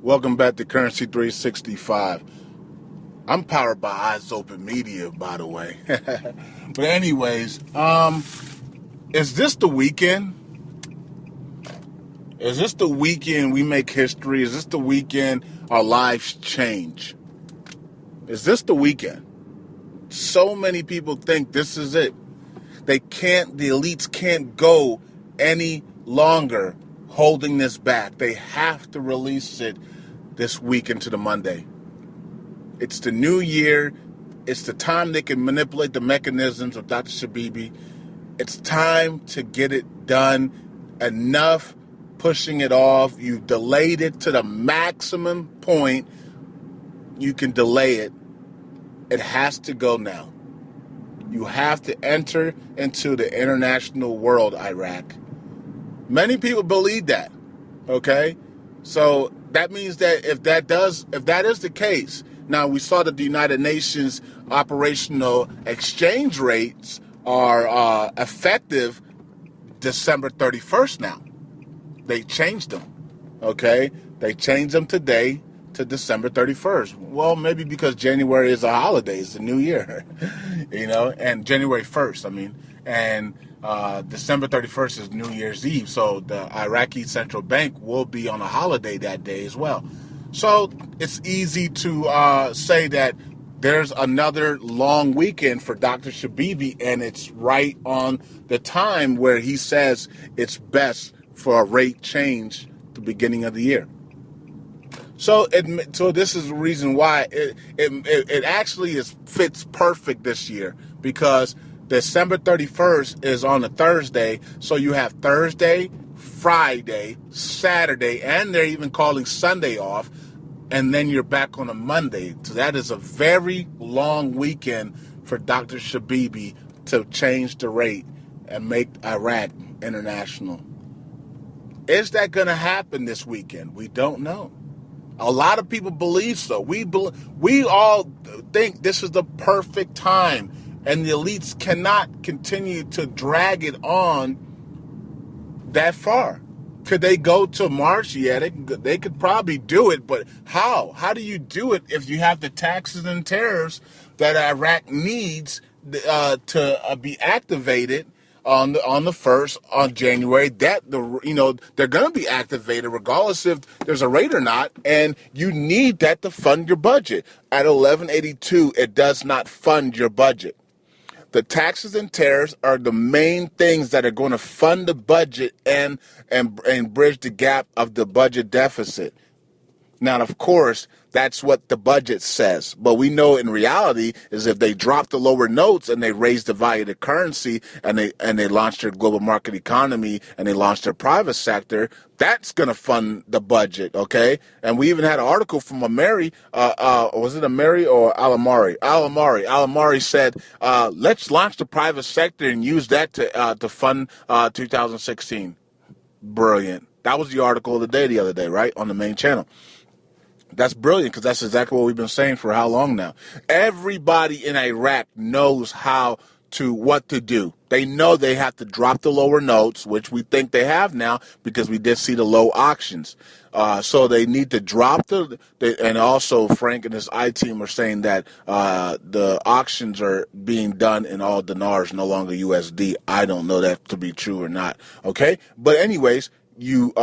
Welcome back to Currency 365. I'm powered by Eyes Open Media, by the way. But anyways, is this the weekend? Is this the weekend we make history? Is this the weekend our lives change? Is this the weekend? So many people think this is it. The elites can't go any longer holding this back. They have to release it this week into the Monday. It's the new year. It's the time they can manipulate the mechanisms of Dr. Shabibi. It's time to get it done. Enough pushing it off. You've delayed it to the maximum point you can delay it. It has to go now. You have to enter into the international world, Iraq. Many people believe that, okay? So that means that if that is the case, now we saw that the United Nations operational exchange rates are effective December 31st now. They changed them, okay? They changed them today to December 31st. Well, maybe because January is a holiday, it's the new year, and January 1st, and December 31st is New Year's Eve, so the Iraqi Central Bank will be on a holiday that day as well. So it's easy to say that there's another long weekend for Dr. Shabibi, and it's right on the time where he says it's best for a rate change at the beginning of the year. So this is the reason why it actually fits perfect this year, because December 31st is on a Thursday, so you have Thursday, Friday, Saturday, and they're even calling Sunday off, and then you're back on a Monday. So that is a very long weekend for Dr. Shabibi to change the rate and make Iraq international. Is that going to happen this weekend? We don't know. A lot of people believe so. We all think this is the perfect time, and the elites cannot continue to drag it on that far. Could they go to March? Yeah, they could probably do it, but how? How do you do it if you have the taxes and tariffs that Iraq needs to be activated on the 1st on January? They're going to be activated regardless if there's a rate or not, and you need that to fund your budget. At 1182, it does not fund your budget. The taxes and tariffs are the main things that are going to fund the budget and bridge the gap of the budget deficit. Now, of course, that's what the budget says. But we know in reality is if they drop the lower notes and they raise the value of the currency and they launch their global market economy and they launch their private sector, that's going to fund the budget, okay? And we even had an article from was it Amari or Alamari? Alamari said, let's launch the private sector and use that to fund 2016. Brilliant. That was the article of the day the other day, right, on the main channel. That's brilliant, because that's exactly what we've been saying for how long now. Everybody in Iraq knows what to do. They know they have to drop the lower notes, which we think they have now because we did see the low auctions. So they need to drop and also Frank and his I-team are saying that the auctions are being done in all dinars, no longer USD. I don't know that to be true or not. Okay, but anyways, you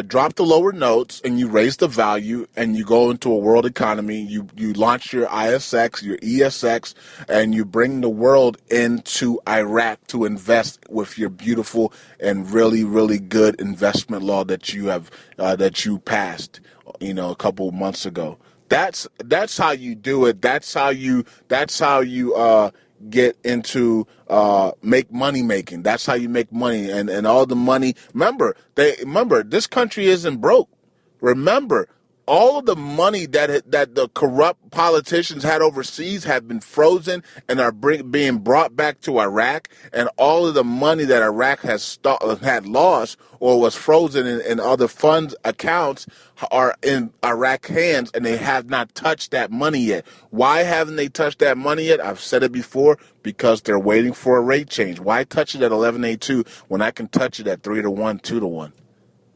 drop the lower notes and you raise the value and you go into a world economy. You launch your ISX, your ESX, and you bring the world into Iraq to invest with your beautiful and really, really good investment law that you have that you passed, a couple of months ago. That's how you do it. That's how you get into make money making. That's how you make money, and all the money. Remember, this country isn't broke. Remember, all of the money that the corrupt politicians had overseas have been frozen and are being brought back to Iraq, and all of the money that Iraq had lost or was frozen in other funds accounts are in Iraq hands, and they have not touched that money yet. Why haven't they touched that money yet? I've said it before, because they're waiting for a rate change. Why touch it at 11.82 when I can touch it at 3-1, 2-1,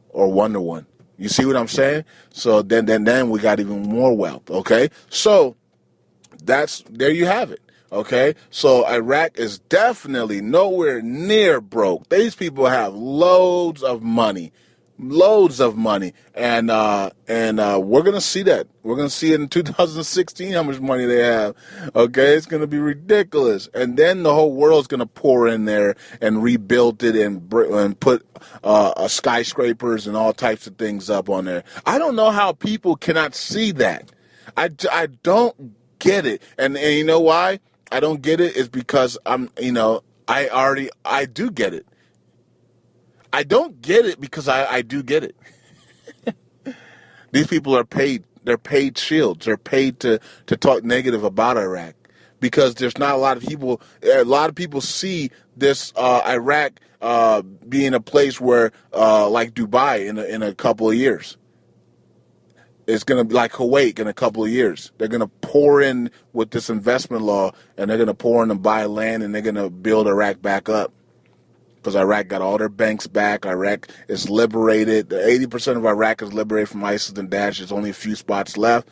or 1-1? You see what I'm saying? So then we got even more wealth. Okay, so there you have it. Okay, so Iraq is definitely nowhere near broke. These people have loads of money, and we're gonna see that. We're gonna see it in 2016 how much money they have. Okay, it's gonna be ridiculous, and then the whole world's gonna pour in there and rebuild it and put skyscrapers and all types of things up on there. I don't know how people cannot see that. I don't get it, and you know why I don't get it is because I do get it. I don't get it because I do get it. These people are paid. They're paid shields. They're paid to talk negative about Iraq because there's not a lot of people. A lot of people see this Iraq being a place where, like Dubai, in a couple of years. It's going to be like Kuwait in a couple of years. They're going to pour in with this investment law, and they're going to pour in and buy land, and they're going to build Iraq back up. Because Iraq got all their banks back. Iraq is liberated. 80% of Iraq is liberated from ISIS and Daesh. There's only a few spots left,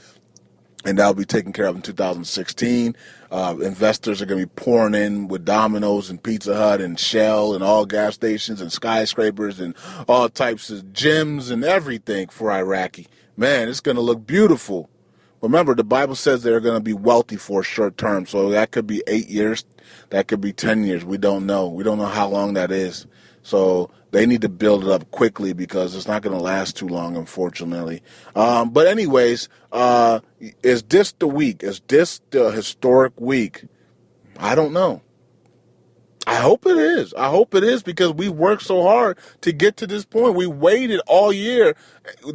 and that'll be taken care of in 2016. Investors are going to be pouring in with Domino's and Pizza Hut and Shell and all gas stations and skyscrapers and all types of gyms and everything for Iraqi. Man, it's going to look beautiful. Remember, the Bible says they're going to be wealthy for a short term, so that could be 8 years. That could be 10 years. We don't know. We don't know how long that is. So they need to build it up quickly because it's not going to last too long, unfortunately. But anyways, is this the week? Is this the historic week? I don't know. I hope it is. I hope it is because we worked so hard to get to this point. We waited all year,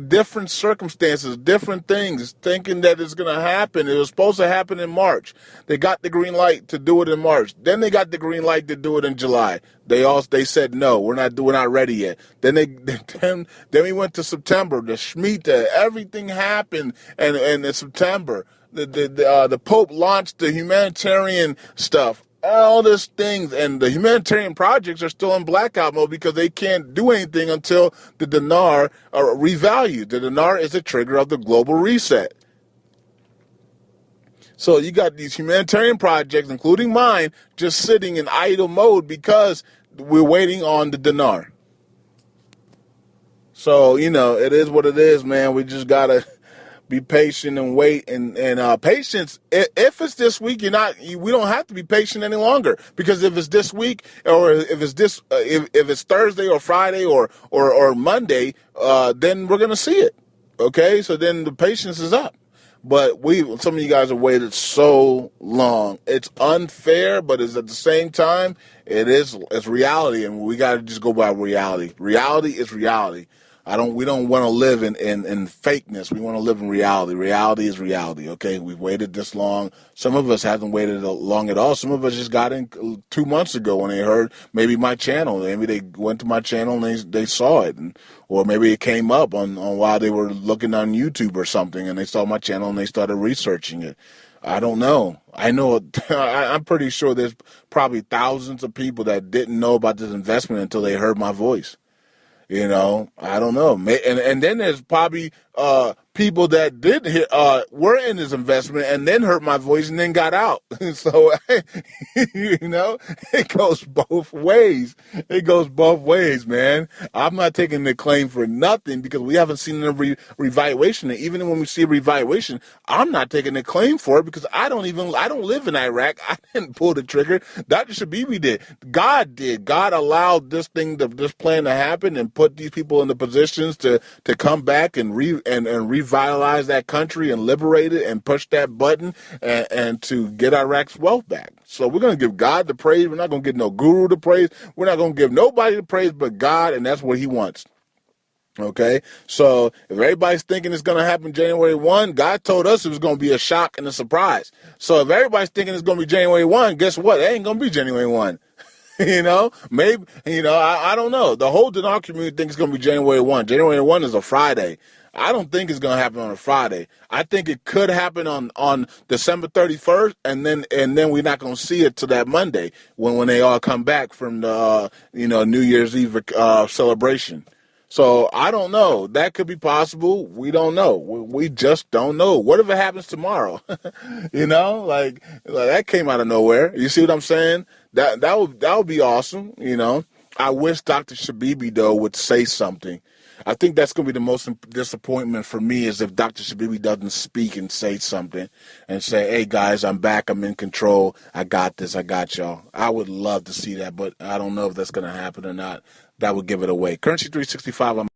different circumstances, different things, thinking that it's going to happen. It was supposed to happen in March. They got the green light to do it in March. Then they got the green light to do it in July. They said no, we're not ready yet. Then we went to September. The Shemitah, everything happened, and in September, the Pope launched the humanitarian stuff. All these things, and the humanitarian projects are still in blackout mode because they can't do anything until the dinar are revalued. The dinar is a trigger of the global reset. So you got these humanitarian projects, including mine, just sitting in idle mode because we're waiting on the dinar. So, it is what it is, man. We just got to be patient and wait, and patience. If it's this week, we don't have to be patient any longer, because if it's this week, or if it's Thursday or Friday or Monday, then we're gonna see it. Okay, so then the patience is up. But some of you guys have waited so long. It's unfair, but it's at the same time, it's reality, and we got to just go by reality. Reality is reality. We don't want to live in fakeness. We want to live in reality. Reality is reality. Okay, we've waited this long. Some of us haven't waited long at all. Some of us just got in 2 months ago when they heard maybe my channel. Maybe they went to my channel and they saw it, or maybe it came up on while they were looking on YouTube or something, and they saw my channel and they started researching it. I don't know. I know. I'm pretty sure there's probably thousands of people that didn't know about this investment until they heard my voice. I don't know. And then there's probably people that were in this investment and then heard my voice and then got out. So, it goes both ways. It goes both ways, man. I'm not taking the claim for nothing because we haven't seen a revaluation. And even when we see a revaluation, I'm not taking the claim for it because I don't live in Iraq. I didn't pull the trigger. Dr. Shabibi did. God did. God allowed this plan to happen and put these people in the positions to come back and revitalize that country and liberate it and push that button and to get Iraq's wealth back. So we're going to give God the praise. We're not going to give no guru the praise. We're not going to give nobody the praise but God, and that's what he wants. Okay, so if everybody's thinking it's going to happen January 1, God told us it was going to be a shock and a surprise. So if everybody's thinking it's going to be January 1, guess what? It ain't going to be January 1. Maybe, I don't know. The whole dinar community thinks it's going to be January 1. January 1 is a Friday. I don't think it's going to happen on a Friday. I think it could happen on December 31st, and then we're not going to see it till that Monday when they all come back from the New Year's Eve celebration. So I don't know. That could be possible. We don't know. We just don't know. What if it happens tomorrow? Like that came out of nowhere. You see what I'm saying? That would be awesome. I wish Dr. Shabibi though would say something. I think that's going to be the most disappointment for me is if Dr. Shabibi doesn't speak and say something and say, hey, guys, I'm back. I'm in control. I got this. I got y'all. I would love to see that, but I don't know if that's going to happen or not. That would give it away. Currency 365,